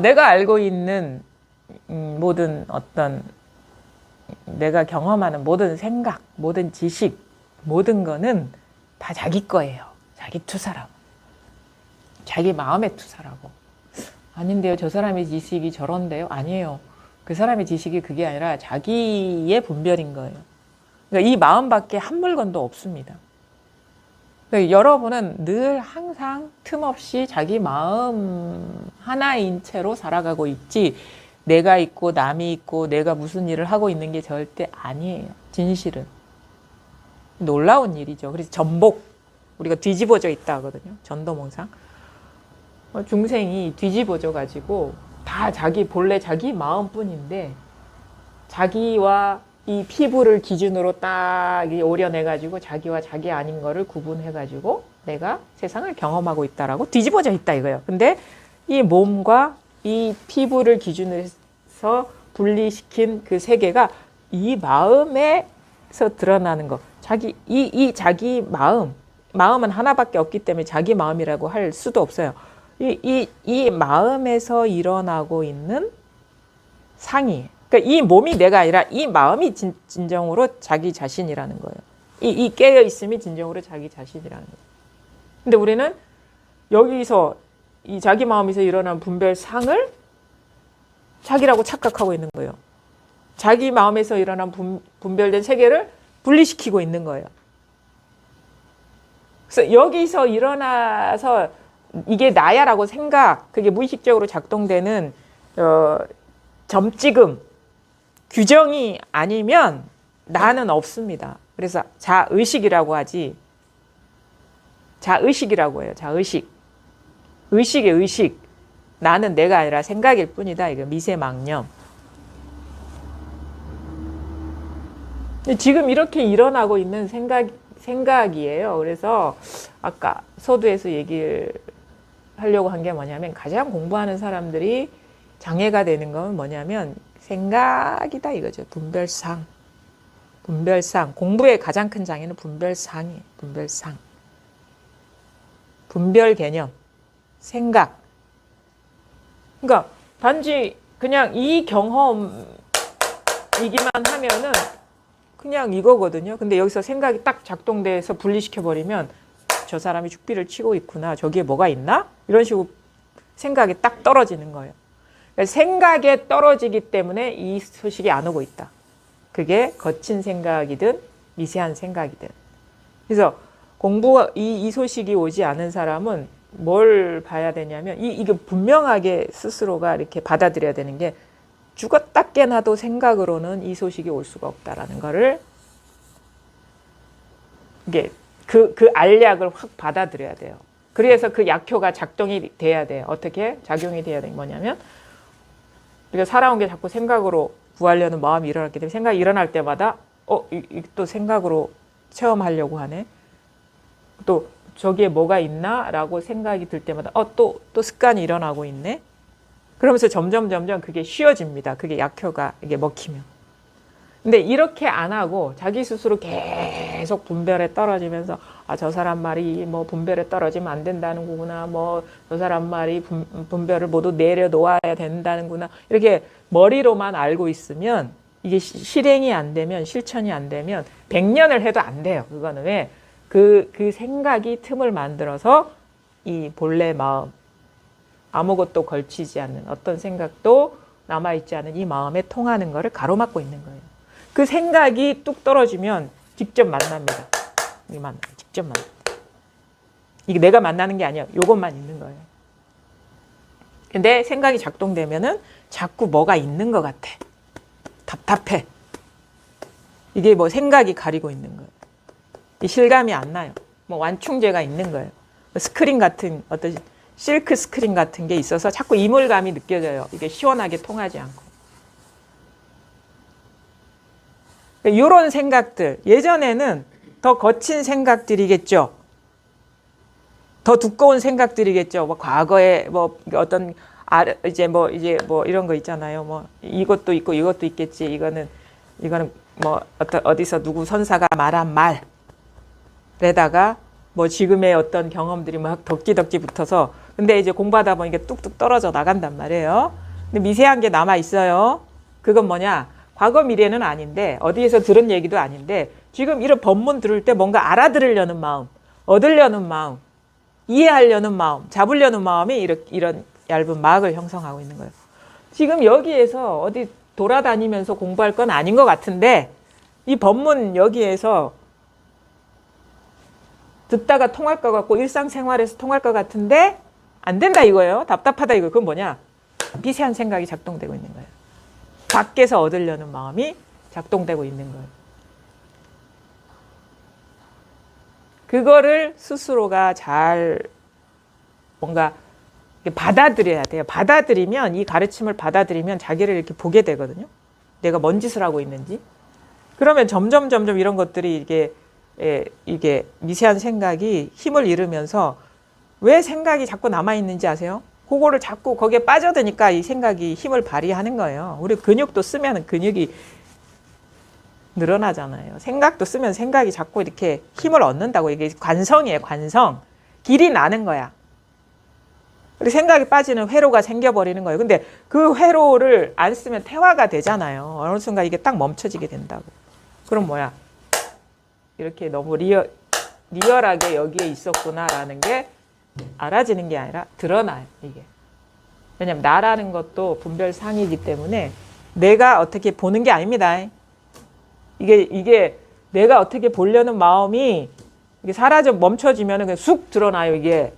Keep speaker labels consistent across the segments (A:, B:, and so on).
A: 내가 알고 있는 모든 어떤 내가 경험하는 모든 생각, 모든 지식, 모든 거는 다 자기 거예요. 자기 투사라고. 자기 마음의 투사라고. 아닌데요. 저 사람의 지식이 저런데요. 아니에요. 그 사람의 지식이 그게 아니라 자기의 분별인 거예요. 그러니까 이 마음밖에 한 물건도 없습니다. 그러니까 여러분은 늘 항상 틈없이 자기 마음 하나인 채로 살아가고 있지, 내가 있고 남이 있고 내가 무슨 일을 하고 있는 게 절대 아니에요. 진실은. 놀라운 일이죠. 그래서 전복, 우리가 뒤집어져 있다 하거든요. 전도몽상. 중생이 뒤집어져 가지고 다 본래 자기 마음뿐인데, 자기와 이 피부를 기준으로 딱 오려내 가지고 자기와 자기 아닌 거를 구분해 가지고 내가 세상을 경험하고 있다라고 뒤집어져 있다 이거예요. 근데 이 몸과 이 피부를 기준으로 해서 분리시킨 그 세계가 이 마음에서 드러나는 거. 자기 마음은 하나밖에 없기 때문에 자기 마음이라고 할 수도 없어요. 이 마음에서 일어나고 있는 상이. 그러니까 이 몸이 내가 아니라 이 마음이 진정으로 자기 자신이라는 거예요. 이 깨어 있음이 진정으로 자기 자신이라는 거예요. 근데 우리는 여기서 이 자기 마음에서 일어난 분별상을 자기라고 착각하고 있는 거예요. 자기 마음에서 일어난 분별된 세계를 분리시키고 있는 거예요. 그래서 여기서 일어나서 이게 나야라고 그게 무의식적으로 작동되는 점찍음, 규정이 아니면 나는 없습니다. 그래서 자의식이라고 하지. 자의식이라고 해요. 자의식. 의식의 의식. 나는 내가 아니라 생각일 뿐이다. 이거 미세망념. 지금 이렇게 일어나고 있는 생각이에요. 그래서 아까 서두에서 얘기를 하려고 한 게 뭐냐면, 가장 공부하는 사람들이 장애가 되는 건 뭐냐면 생각이다 이거죠. 분별상. 공부의 가장 큰 장애는 분별상이에요. 분별상. 분별 개념. 생각. 그러니까 단지 그냥 이 경험이기만 하면은 그냥 이거거든요. 근데 여기서 생각이 딱 작동돼서 분리시켜버리면 저 사람이 죽비를 치고 있구나. 저기에 뭐가 있나? 이런 식으로 생각이 딱 떨어지는 거예요. 생각에 떨어지기 때문에 이 소식이 안 오고 있다. 그게 거친 생각이든 미세한 생각이든. 그래서 이 소식이 오지 않은 사람은 뭘 봐야 되냐면, 이게 분명하게 스스로가 이렇게 받아들여야 되는 게, 죽었다 깨나도 생각으로는 이 소식이 올 수가 없다라는 거를, 이게 그 알약을 확 받아들여야 돼요. 그래서 그 약효가 작동이 돼야 돼요. 어떻게? 작용이 돼야 되는 게 뭐냐면, 우리가 살아온 게 자꾸 생각으로 구하려는 마음이 일어났기 때문에, 생각이 일어날 때마다 또 생각으로 체험하려고 하네. 또 저기에 뭐가 있나? 라고 생각이 들 때마다 또 습관이 일어나고 있네. 그러면서 점점 그게 쉬워집니다. 그게 약효가 이게 먹히면. 근데 이렇게 안 하고 자기 스스로 계속 분별에 떨어지면서, 저 사람 말이 뭐 분별에 떨어지면 안 된다는 거구나, 뭐 저 사람 말이 분별을 모두 내려놓아야 된다는구나, 이렇게 머리로만 알고 있으면, 이게 실행이 안 되면, 실천이 안 되면 100년을 해도 안 돼요. 그거는 왜? 그 생각이 틈을 만들어서 이 본래 마음, 아무것도 걸치지 않는, 어떤 생각도 남아있지 않은 이 마음에 통하는 거를 가로막고 있는 거예요. 그 생각이 뚝 떨어지면 직접 만납니다. 직접 만납니다. 이게 내가 만나는 게 아니야. 요것만 있는 거예요. 근데 생각이 작동되면은 자꾸 뭐가 있는 것 같아. 답답해. 이게 뭐 생각이 가리고 있는 거예요. 이 실감이 안 나요. 뭐 완충제가 있는 거예요. 스크린 같은, 어떤 실크 스크린 같은 게 있어서 자꾸 이물감이 느껴져요. 이게 시원하게 통하지 않고. 이런 생각들, 예전에는 더 거친 생각들이겠죠. 더 두꺼운 생각들이겠죠. 뭐 과거에 뭐 어떤 이제 뭐 이런 거 있잖아요. 뭐 이것도 있고 이것도 있겠지. 이거는 뭐 어디서 누구 선사가 말한 말에다가 뭐 지금의 어떤 경험들이 막 덕지덕지 붙어서 근데 이제 공부하다 보니까 뚝뚝 떨어져 나간단 말이에요. 근데 미세한 게 남아 있어요. 그건 뭐냐? 과거 미래는 아닌데 어디에서 들은 얘기도 아닌데 지금 이런 법문 들을 때 뭔가 알아들으려는 마음, 얻으려는 마음, 이해하려는 마음, 잡으려는 마음이 이런 얇은 막을 형성하고 있는 거예요. 지금 여기에서 어디 돌아다니면서 공부할 건 아닌 것 같은데 이 법문 여기에서 듣다가 통할 것 같고 일상생활에서 통할 것 같은데 안 된다 이거예요. 답답하다 이거. 그건 뭐냐? 미세한 생각이 작동되고 있는 거예요. 밖에서 얻으려는 마음이 작동되고 있는 거예요. 그거를 스스로가 잘 뭔가 받아들여야 돼요. 받아들이면 이 가르침을 받아들이면 자기를 이렇게 보게 되거든요. 내가 뭔 짓을 하고 있는지. 그러면 점점 이런 것들이 이게 미세한 생각이 힘을 잃으면서 왜 생각이 자꾸 남아있는지 아세요? 그거를 자꾸 거기에 빠져드니까 이 생각이 힘을 발휘하는 거예요. 우리 근육도 쓰면 근육이 늘어나잖아요. 생각도 쓰면 생각이 자꾸 이렇게 힘을 얻는다고. 이게 관성이에요. 관성. 길이 나는 거야. 우리 생각이 빠지는 회로가 생겨버리는 거예요. 근데 그 회로를 안 쓰면 퇴화가 되잖아요. 어느 순간 이게 딱 멈춰지게 된다고. 그럼 뭐야? 이렇게 너무 리얼하게 여기에 있었구나라는 게 알아지는 게 아니라 드러나요. 이게. 왜냐면 나라는 것도 분별상이기 때문에 내가 어떻게 보는 게 아닙니다. 이게 내가 어떻게 보려는 마음이 이게 사라져 멈춰지면 그냥 쑥 드러나요. 이게.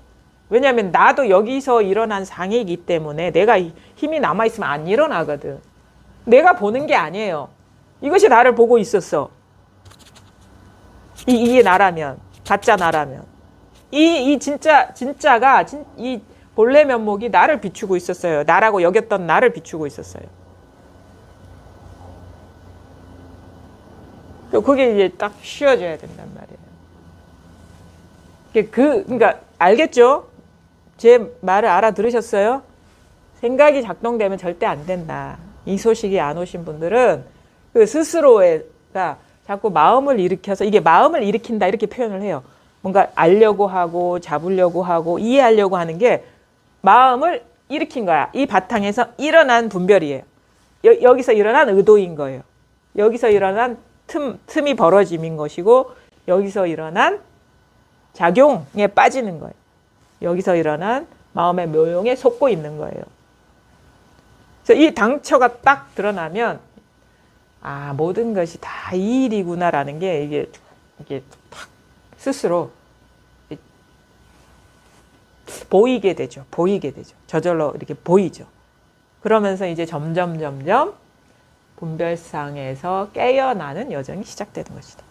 A: 왜냐하면 나도 여기서 일어난 상이기 때문에 내가 힘이 남아있으면 안 일어나거든. 내가 보는 게 아니에요. 이것이 나를 보고 있었어. 이게 나라면, 가짜 나라면. 진짜가, 이 본래 면목이 나를 비추고 있었어요. 나라고 여겼던 나를 비추고 있었어요. 그게 이제 딱 쉬어져야 된단 말이에요. 그러니까, 알겠죠? 제 말을 알아들으셨어요? 생각이 작동되면 절대 안 된다. 이 소식이 안 오신 분들은 그 스스로가 자꾸 마음을 일으켜서 이게 마음을 일으킨다 이렇게 표현을 해요. 뭔가 알려고 하고 잡으려고 하고 이해하려고 하는 게 마음을 일으킨 거야. 이 바탕에서 일어난 분별이에요. 여기서 일어난 의도인 거예요. 여기서 일어난 틈이 벌어짐인 것이고 여기서 일어난 작용에 빠지는 거예요. 여기서 일어난 마음의 묘용에 속고 있는 거예요. 그래서 이 당처가 딱 드러나면 아 모든 것이 다 이 일이구나라는 게 이게 탁 스스로 보이게 되죠. 저절로 이렇게 보이죠. 그러면서 이제 점점 분별상에서 깨어나는 여정이 시작되는 것이다.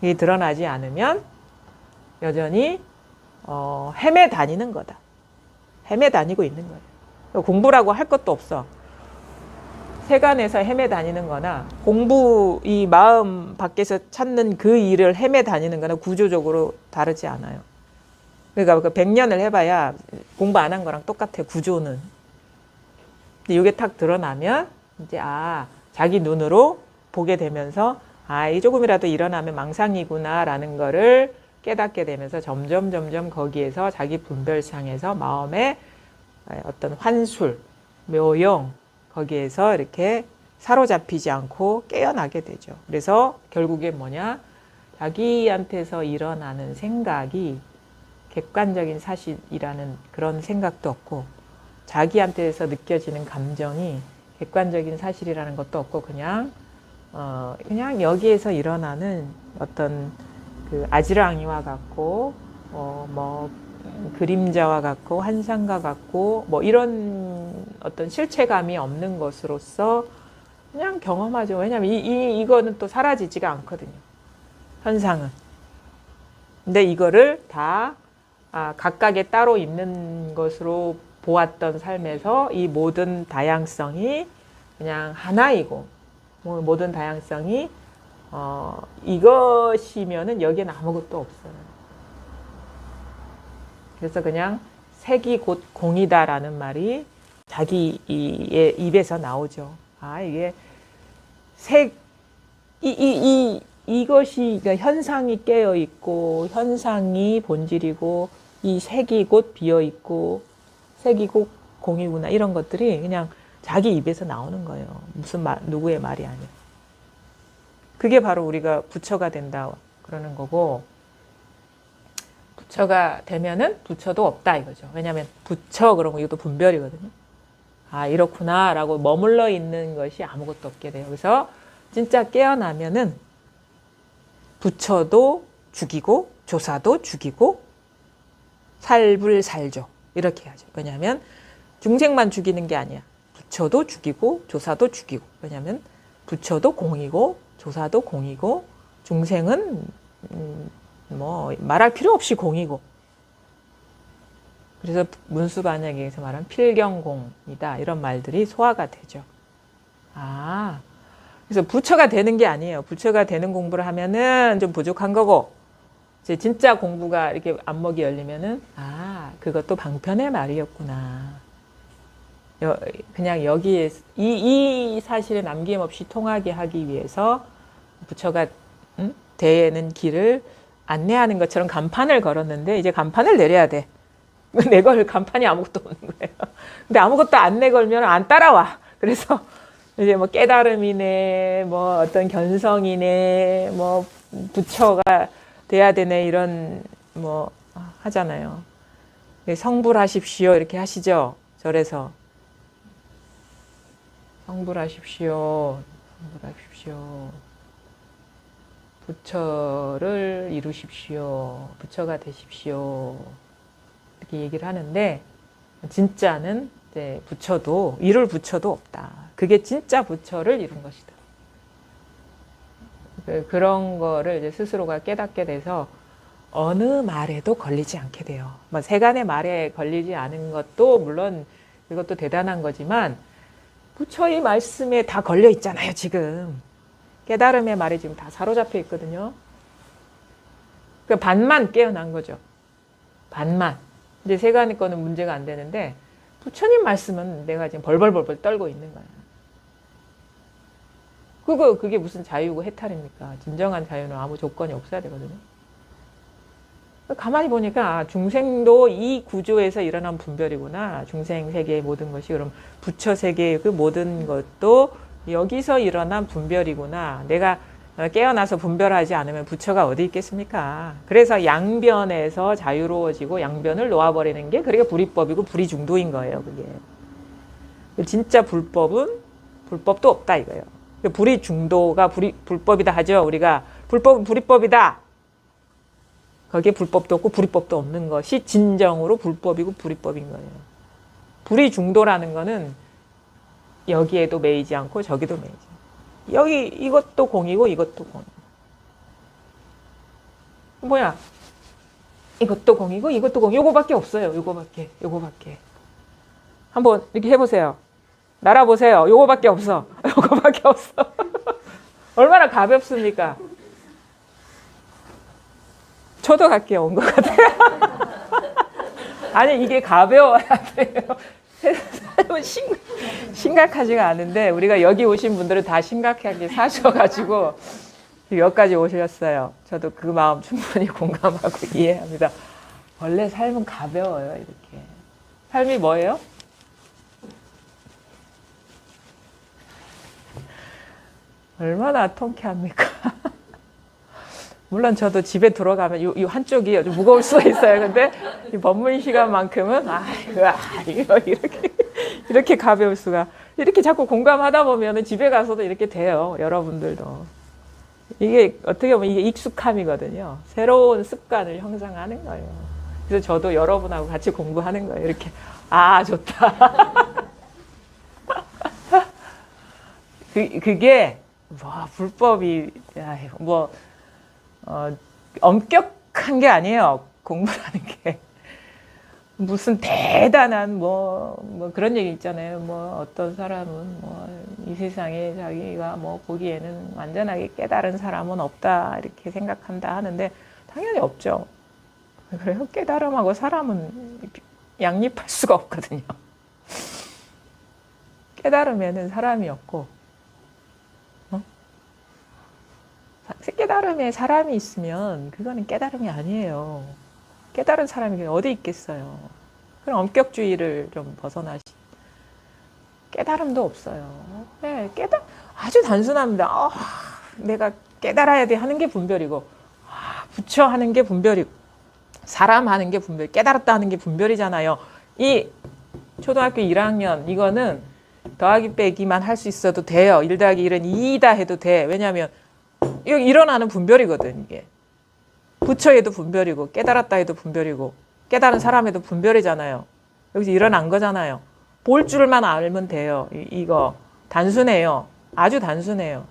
A: 이게 드러나지 않으면 여전히 헤매 다니는 거다. 헤매 다니고 있는 거예요. 공부라고 할 것도 없어. 세간에서 헤매 다니는 거나 이 마음 밖에서 찾는 그 일을 헤매 다니는 거나 구조적으로 다르지 않아요. 그러니까 그 100년을 해봐야 공부 안 한 거랑 똑같아요. 구조는. 근데 이게 탁 드러나면 이제 자기 눈으로 보게 되면서 이 조금이라도 일어나면 망상이구나라는 거를 깨닫게 되면서 점점 거기에서 자기 분별상에서 마음의 어떤 환술, 묘용 거기에서 이렇게 사로잡히지 않고 깨어나게 되죠. 그래서 결국에 뭐냐? 자기한테서 일어나는 생각이 객관적인 사실이라는 그런 생각도 없고 자기한테서 느껴지는 감정이 객관적인 사실이라는 것도 없고 그냥 여기에서 일어나는 어떤 그 아지랑이와 같고 그림자와 같고 환상과 같고 이런 어떤 실체감이 없는 것으로서 그냥 경험하죠. 왜냐하면 이거는 또 사라지지가 않거든요. 현상은. 근데 이거를 다 각각의 따로 있는 것으로 보았던 삶에서 이 모든 다양성이 그냥 하나이고 모든 다양성이 이것이면은 여기에는 아무것도 없어요. 그래서 그냥 색이 곧 공이다라는 말이 자기의 입에서 나오죠. 이게 색, 이 이것이 그러니까 현상이 깨어 있고 현상이 본질이고 이 색이 곧 비어 있고 색이 곧 공이구나 이런 것들이 그냥 자기 입에서 나오는 거예요. 무슨 말 누구의 말이 아니라. 그게 바로 우리가 부처가 된다 그러는 거고 부처가 되면은 부처도 없다 이거죠. 왜냐하면 부처 그런 거 이것도 분별이거든요. 아 이렇구나 라고 머물러 있는 것이 아무것도 없게 돼요. 그래서 진짜 깨어나면은 부처도 죽이고 조사도 죽이고 살불살조 이렇게 하죠. 왜냐하면 중생만 죽이는 게 아니야. 부처도 죽이고 조사도 죽이고. 왜냐하면 부처도 공이고 조사도 공이고 중생은 뭐 말할 필요 없이 공이고. 그래서 문수반야기에서 말하는 필경공이다 이런 말들이 소화가 되죠. 아, 그래서 부처가 되는 게 아니에요. 부처가 되는 공부를 하면은 좀 부족한 거고 이제 진짜 공부가 이렇게 안목이 열리면은 아 그것도 방편의 말이었구나. 그냥 여기에 이 사실에 남김없이 통하게 하기 위해서 부처가 되는 길을 안내하는 것처럼 간판을 걸었는데 이제 간판을 내려야 돼. 내걸 간판이 아무것도 없는 거예요. 근데 아무것도 안 내걸면 안 따라와. 그래서 이제 뭐 깨달음이네, 뭐 어떤 견성이네, 뭐 부처가 돼야 되네 이런 뭐 하잖아요. 성불하십시오 이렇게 하시죠. 절에서 성불하십시오, 성불하십시오. 부처를 이루십시오. 부처가 되십시오. 이렇게 얘기를 하는데 진짜는 이제 부처도 이룰 부처도 없다. 그게 진짜 부처를 이룬 것이다. 그런 거를 이제 스스로가 깨닫게 돼서 어느 말에도 걸리지 않게 돼요. 뭐 세간의 말에 걸리지 않은 것도 물론 이것도 대단한 거지만 부처의 말씀에 다 걸려 있잖아요. 지금 깨달음의 말이 지금 다 사로잡혀 있거든요. 그 반만 깨어난 거죠. 반만. 이제 세간의 거는 문제가 안 되는데 부처님 말씀은 내가 지금 벌벌벌벌 떨고 있는 거야. 그게 무슨 자유고 해탈입니까? 진정한 자유는 아무 조건이 없어야 되거든요. 가만히 보니까 중생도 이 구조에서 일어난 분별이구나. 중생 세계의 모든 것이 그럼 부처 세계의 그 모든 것도 여기서 일어난 분별이구나. 내가 깨어나서 분별하지 않으면 부처가 어디 있겠습니까? 그래서 양변에서 자유로워지고 양변을 놓아버리는 게 그게 불이법이고 불이중도인 거예요. 그게 진짜 불법은 불법도 없다 이거예요. 불이중도가 불법이다 하죠. 우리가 불법은 불이법이다. 거기에 불법도 없고 불이법도 없는 것이 진정으로 불법이고 불이법인 거예요. 불이중도라는 거는 여기에도 매이지 않고 저기도 매이지 않고 여기 이것도 공이고 이것도 공이고 뭐야 이것도 공이고 이것도 공 요거밖에 없어요. 요거밖에 한번 이렇게 해보세요. 날아보세요. 요거밖에 없어. 요거밖에 없어. 얼마나 가볍습니까? 저도 갈게요. 온 것 같아요. 아니 이게 가벼워야 돼요. 삶은 심각하지가 않은데 우리가 여기 오신 분들은 다 심각하게 사셔가지고 여기까지 오셨어요. 저도 그 마음 충분히 공감하고 이해합니다. 원래 삶은 가벼워요. 이렇게. 삶이 뭐예요? 얼마나 통쾌합니까? 물론 저도 집에 들어가면 이 한쪽이 좀 무거울 수가 있어요. 근데 이 법문 시간만큼은 이거 이렇게 가벼울 수가. 이렇게 자꾸 공감하다 보면 집에 가서도 이렇게 돼요. 여러분들도. 이게 어떻게 보면 이게 익숙함이거든요. 새로운 습관을 형성하는 거예요. 그래서 저도 여러분하고 같이 공부하는 거예요. 이렇게 좋다. 그게 뭐 불법이 엄격한 게 아니에요. 공부라는 게. 무슨 대단한 뭐 그런 얘기 있잖아요. 뭐 어떤 사람은 뭐 이 세상에 자기가 뭐 보기에는 완전하게 깨달은 사람은 없다 이렇게 생각한다 하는데 당연히 없죠. 그래요. 깨달음하고 사람은 양립할 수가 없거든요. 깨달음에는 사람이 없고 깨달음에 사람이 있으면 그거는 깨달음이 아니에요. 깨달은 사람이 어디 있겠어요. 그럼 엄격주의를 좀 깨달음도 없어요. 네, 아주 단순합니다. 내가 깨달아야 돼 하는 게 분별이고, 부처 하는 게 분별이고, 사람 하는 게 분별, 깨달았다 하는 게 분별이잖아요. 이 초등학교 1학년 이거는 더하기 빼기만 할 수 있어도 돼요. 1 더하기 1은 2다 해도 돼. 왜냐하면 여기 일어나는 분별이거든. 이게 부처에도 분별이고 깨달았다 해도 분별이고 깨달은 사람에도 분별이잖아요. 여기서 일어난 거잖아요. 볼 줄만 알면 돼요. 이거 단순해요. 아주 단순해요.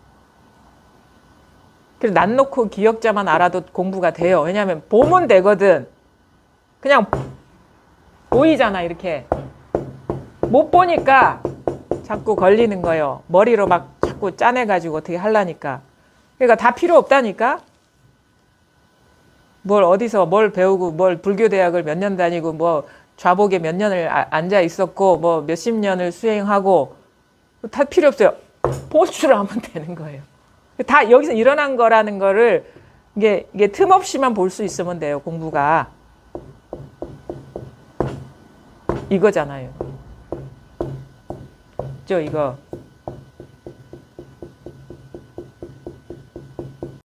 A: 그래서 난 놓고 기억자만 알아도 공부가 돼요. 왜냐하면 보면 되거든. 그냥 보이잖아. 이렇게 못 보니까 자꾸 걸리는 거예요. 머리로 막 자꾸 짜내가지고 어떻게 하려니까. 그러니까 다 필요 없다니까. 뭘 어디서 뭘 배우고 뭘 불교대학을 몇 년 다니고 뭐 좌복에 몇 년을 앉아 있었고 뭐 몇십 년을 수행하고 다 필요 없어요. 볼 줄 알면 되는 거예요. 다 여기서 일어난 거라는 거를 이게 틈 없이만 볼 수 있으면 돼요. 공부가 이거잖아요. 이거